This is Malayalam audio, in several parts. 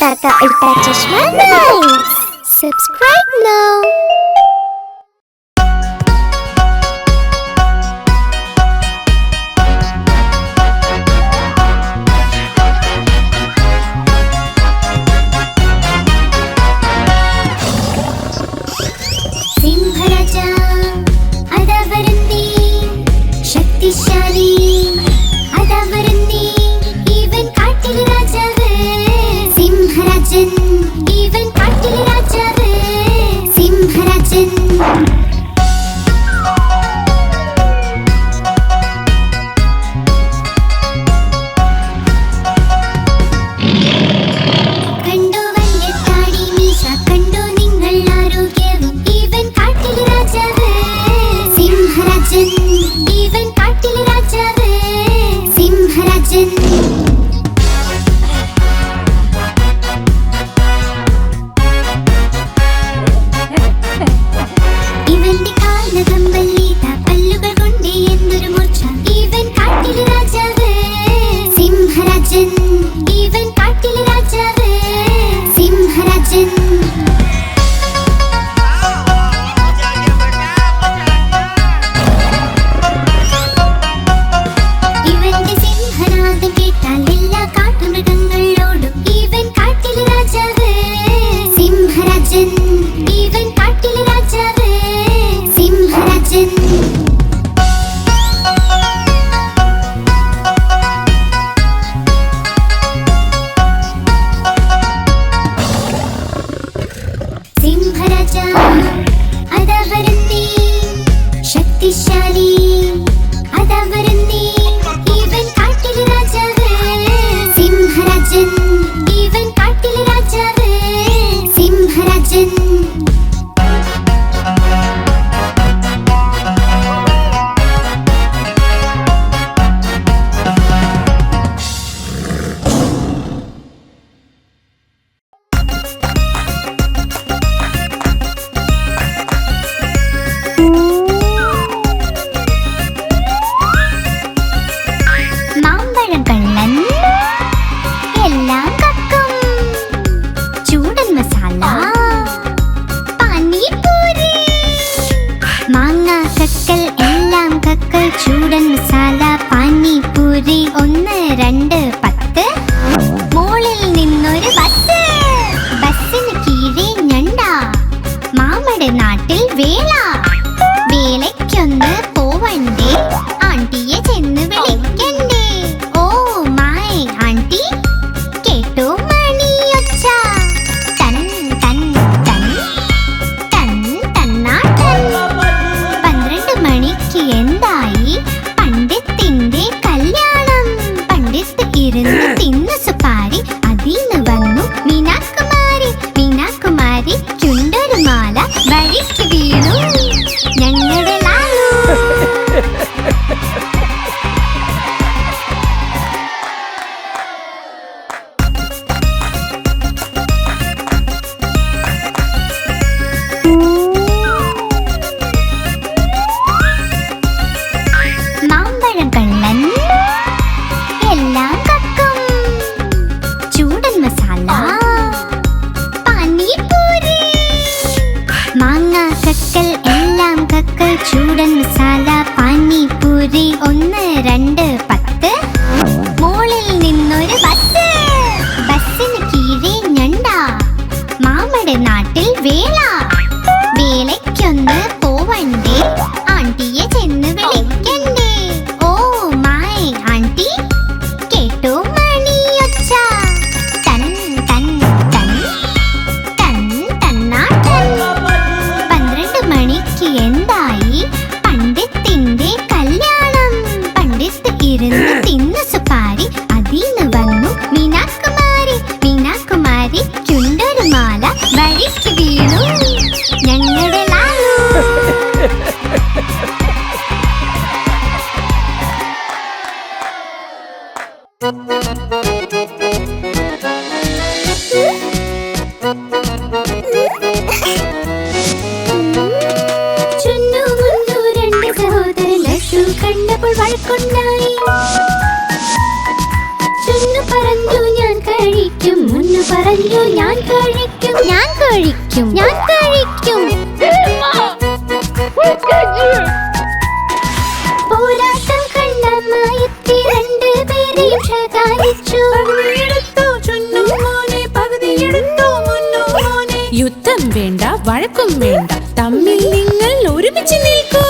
Ultra Chashma Nice. Subscribe now. Simharaja adavarandi shaktishaali adavarandi even kaattil rajave Simharajan even kaattil rajave Simharajan even kaattil rajave Simharajan ഇവന്റെ കാലകമ്പല്ലിത പല്ലുകൾ കൊണ്ട് എന്തൊരു മൂർച്ച ഇവൻ കാട്ടിൽ രാജാവ് സിംഹരാജൻ ഇവൻ കാട്ടിൽ രാജാവ് സിംഹരാജൻ ഇവന്റെ സിംഹനാദം കേട്ടാൽ എല്ലാ കാട്ടുമൃഗങ്ങളോടും ഇവൻ കാട്ടിൽ രാജാവ് സിംഹരാജൻ ഇവൻ കാട്ടിൽ രാജാവ് സിംഹരാജൻ സിംഹരാജ അതാവരന്തി ശക്തിശാലി അതാവരന്തി ഇവൻ കാട്ടിൽ രാജാവ് സിംഹരാജൻ ഇവൻ കാട്ടിൽ രാജാവ് സിംഹരാജൻ മാമ്പഴം കള്ളൻ എല്ലാം കക്കും ചൂടൻ മസാല പാനിപൂരി മാങ്ങ കക്കൽ എല്ലാം കക്കൽ ചൂടൻ മസാല പാനിപൂരി 1 2 10 മോളിൽ നിന്നൊരു ബസ് ബസ്സിന് കീഴെ ഞണ്ട മാമയുടെ നാട്ടിൽ വേല വേലയ്ക്കൊന്ന് പോവണ്ടേ ആണ്ടിയെ ചെന്ന് വിളിക്കണ്ടേ ഓ മൈ ആണ്ടി കേട്ടോ മണിയൊച്ച തൻ തൻ തൻ തൻ തന്നാട്ടൻ 12 മണിക്ക് എന്തായി പണ്ഡിത്തിന്റെ കല്യാണം പണ്ഡിത്ത് ഇരുന്ന് തിന്നു സുപാരി അതിന്ന് വന്നു മീനാകുമാരി മീനാകുമാരി ചുണ്ടൊരു മാല വഴിക്ക് വീണു ഞങ്ങളുടെ ലാലു മാമ്പഴം കള്ളൻ എല്ലാം കക്കും ചൂടൻ മസാല പാനിപൂരി മാങ്ങ കക്കൽ എല്ലാം കക്കൽ ചൂടൻ മസാല പാനിപൂരി 1 2 10 മോളിൽ നിന്നൊരു ബസ് ബസ്സിന് കീഴെ ഞണ്ട മാമയുടെ നാട്ടിൽ വേല വേലയ്ക്കൊന്ന് പോവണ്ടേ ആണ്ടിയെ ചെന്ന് വിളിക്കണ്ടേ ഓ മൈ ആണ്ടി കേട്ടോ മണിയൊച്ച തൻ തൻ തൻ തൻ തന്നാട്ടൻ 12 മണിക്ക് എന്തായി പണ്ഡിത്തിന്റെ കല്യാണം പണ്ഡിത്ത് ഇരുന്ന് തിന്നു സുപാരി അതിന്ന് വന്നു മീനാകുമാരി മീനാകുമാരി ചുണ്ടൊരു മാല വഴിക്ക് വീണു ഞങ്ങളുടെ ലാലു ചുന്നു മുന്നു 2 സഹോദരൻ ലഡ്ഡു കണ്ടപ്പോൾ വഴക്കുണ്ടായി ചുന്നു പറഞ്ഞു ഞാൻ കഴിക്കും മുന്നു പറഞ്ഞു ഞാൻ കഴിക്കും, ഞാൻ കഴിക്കും, ഞാൻ കഴിക്കും. പോരാട്ടം കണ്ടമ്മ എത്തി രണ്ടുപേരെയും ശകാരിച്ചു. യുദ്ധം വേണ്ട, വഴക്കും വേണ്ട, തമ്മിൽ നിങ്ങൾ ഒരുമിച്ച് നിൽക്കൂ.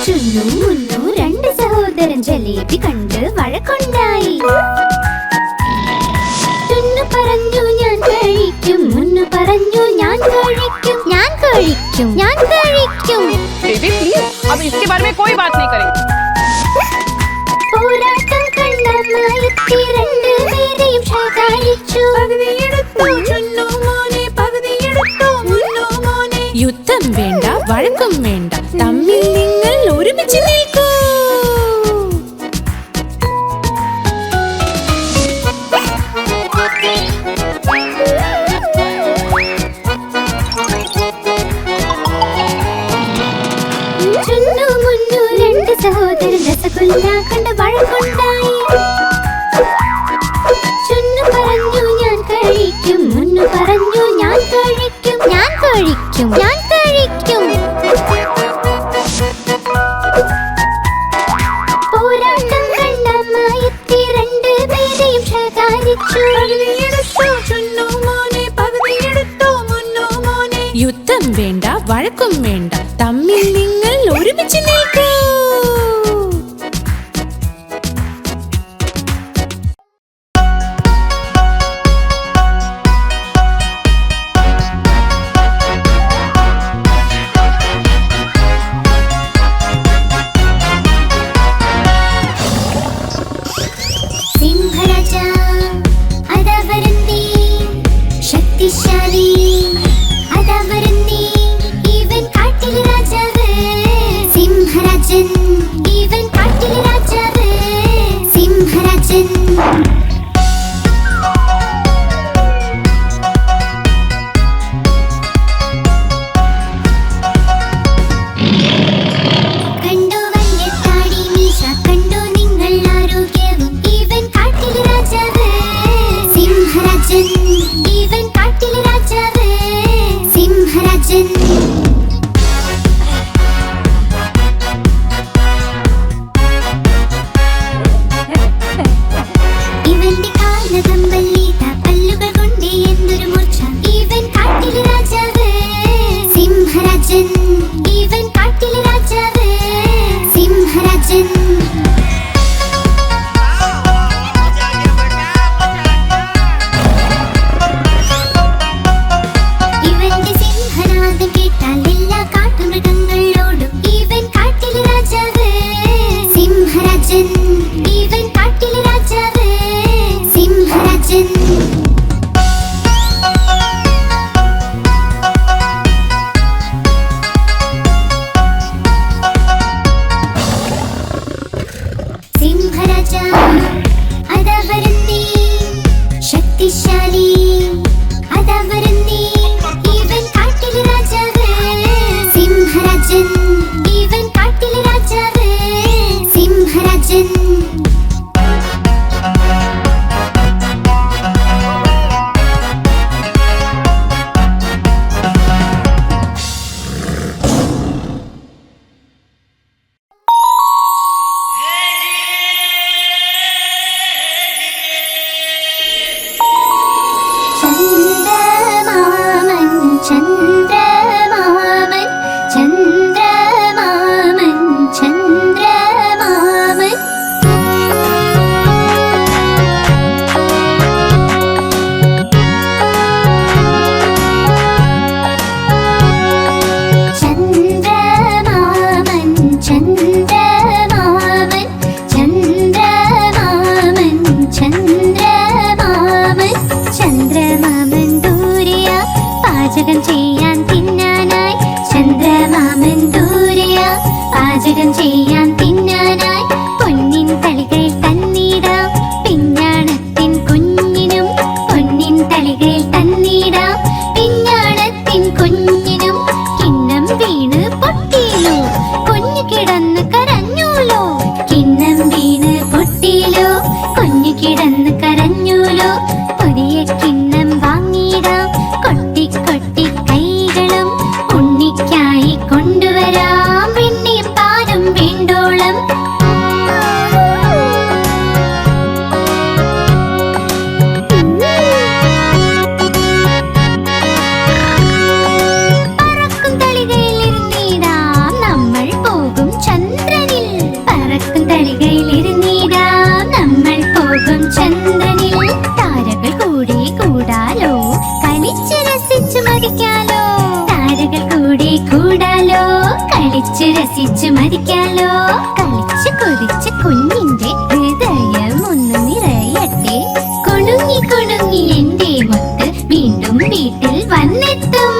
ചുന്നു മുന്നു രണ്ട് സഹോദരൻ ജലേബി കണ്ട് വഴക്കുണ്ടായി. ചുന്നു പറഞ്ഞു ഞാൻ കഴിക്കും, മുന്നു പറഞ്ഞു ഞാൻ കഴിക്കും, ഞാൻ കഴിക്കും, ഞാൻ കഴിക്കും. बेबी प्लीज अब इसके बारे में कोई बात नहीं करेंगे. പോരാട്ടം കണ്ടമ്മ എത്തി രണ്ടുപേരെയും ശകാരിച്ചു. യുദ്ധം വേണ്ട, വഴക്കും വേണ്ട, തമ്മിൽ നിങ്ങൾ ഒരുമിച്ച് നിൽക്കൂ. ചുന്നു മുന്നു രണ്ട് സഹോദരൻ രസഗുല്ല കണ്ട് വഴക്കുണ്ടായി. ചുന്നു പറഞ്ഞു ഞാൻ കഴിക്കും, മുന്നു പറഞ്ഞു ഞാൻ കഴിക്കും, ഞാൻ കഴിക്കും, ഞാൻ കഴിക്കും. പോരാട്ടം കണ്ടമ്മ എത്തി രണ്ടുപേരെയും ശകാരിച്ചു. യുദ്ധം വേണ്ട, വഴക്കും വേണ്ട, തമ്മിൽ നിങ്ങൾ ഒരുമിച്ച് നിൽക്കൂ. സിംഹരാജ അതാ വരുന്നേ, ശക്തിശാലി അതാ വരുന്നേ, ഇവൻ കാട്ടിലെ രാജാവ്. സിംഹരാജൻ ഇവൻ കാട്ടിലെ രാജാവ്. സിംഹരാജൻ കണ്ടു വലിയ താടി മീശ, കണ്ടു നിങ്ങൾ ആരോഗ്യവും, ഇവൻ കാട്ടിലെ രാജാവ്. സിംഹരാജൻ ഇവൻ കാട്ടിലെ രാജാവ്. സിംഹരാജൻ ഇവന്റെ കാലകമ്പല്ലി പല്ലുകൾ കൊണ്ട് എന്തൊരു മൂർച്ച, ഇവൻ കാട്ടിലെ രാജാവ്. സിംഹരാജൻ ഇവൻ കാട്ടിലെ രാജാവ്. സിംഹരാജൻ ഇവന്റെ സിംഹനാദം കേട്ടാൽ എല്ലാ കാട്ടുമൃഗങ്ങളോടും, ഇവൻ കാട്ടിലെ രാജാവ്. സിംഹരാജൻ ഇവൻ കാട്ടിലെ രാജാവ്. സിംഹരാജൻ സിംഹരാജ അതാ വരുന്നേ, ശക്തിശാലി അതാ വരുന്നേ, ഇവൻ കാട്ടിലെ രാജാവ്. സിംഹരാജൻ ഇവൻ കാട്ടിലെ രാജാവ്. സിംഹരാജൻ ചന്ദ്രമാമൻ ചന്ദ്രമാമൻ ചന്ദ്രമാമൻ ചന്ദ്രമാമൻ ചന്ദ്രമാമൻ ചന്ദ്രമാമൻ ചന്ദ്രമാമൻ ചന്ദ്രമാമൻ ചന്ദ്രമാമൻ ദൂരെയാ പാചകം ചെയ്യാൻ രസിച്ചു മരിക്കാലോ. കളിച്ചു കൊതിച്ച് കുഞ്ഞിന്റെ ഹൃദയം ഒന്ന് നിറയട്ടെ. കുണുങ്ങി കുണുങ്ങി എന്റെ മുത്ത് വീണ്ടും വീട്ടിൽ വന്നെത്തും.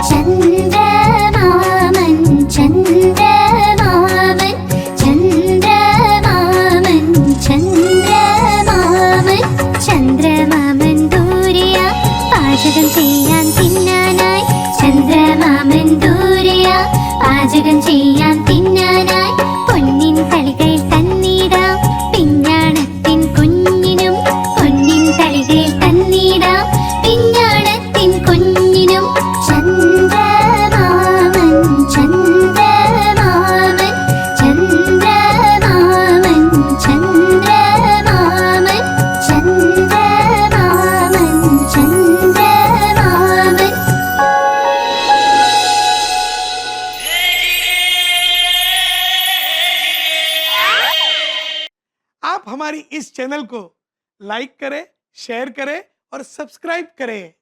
ചന്ദ്രമാമൻ ചന്ദ്രമാമൻ ചന്ദ്രമാമൻ ചന്ദ്രമാമൻ ചന്ദ്രമാമൻ ദൂരെയാ പാചകം ചെയ്യാൻ തിന്നാനായി. ചന്ദ്രമാമൻ ദൂരെയാ പാചകം ചെയ്യാൻ തിന്നാനായി. പൊന്നിൻ തളികൾ തന്നിടാം പിഞ്ഞാണത്തിൻ കുഞ്ഞിനും. പൊന്നിൻ തളികൾ തന്നിടാം പിഞ്ഞാണത്തിൻ കുഞ്ഞിനും. ചന്ദ്രമാമൻ ചന്ദ്രമാമൻ ചന്ദ്രമാമൻ ചന്ദ്രമാമൻ ചന്ദ്രമാമൻ ചന്ദ്രമാമൻ. आप हमारी इस चैनल को लाइक करें, शेयर करें और सब्सक्राइब करें।